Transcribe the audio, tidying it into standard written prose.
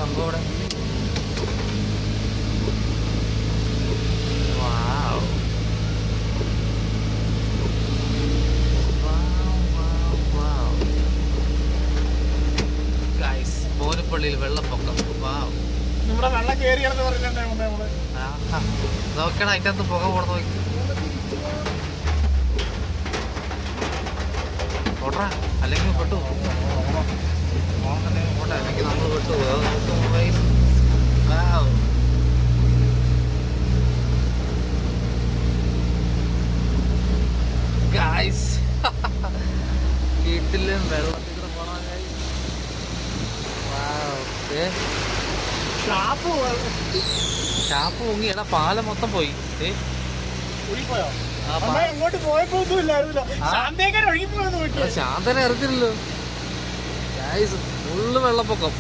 സംഭവം ഇവിടെ? ബോനപ്പള്ളിയിൽ വെള്ളപ്പൊക്കം. നമ്മുടെ വെള്ളം കയറിയാണെന്ന് പറഞ്ഞിട്ടുണ്ടായിരുന്നു. നോക്കണം അതിൻ്റെ അകത്ത് പുക പോണ നോക്കി ഓട്ടറാ, അല്ലെങ്കിൽ പെട്ടു ഓട്ടെ, അല്ലെങ്കിൽ നമ്മൾ പെട്ടു. ഗായ്സ് വീട്ടിലും വെള്ളത്തിൽ കൂടെ പോണ ഷാപ്പ് പൊങ്ങി. എടാ പാലം മൊത്തം പോയി. ശാന്തനെ അറിഞ്ഞില്ലല്ലോ. ഫുള്ള് വെള്ളപ്പൊക്കം.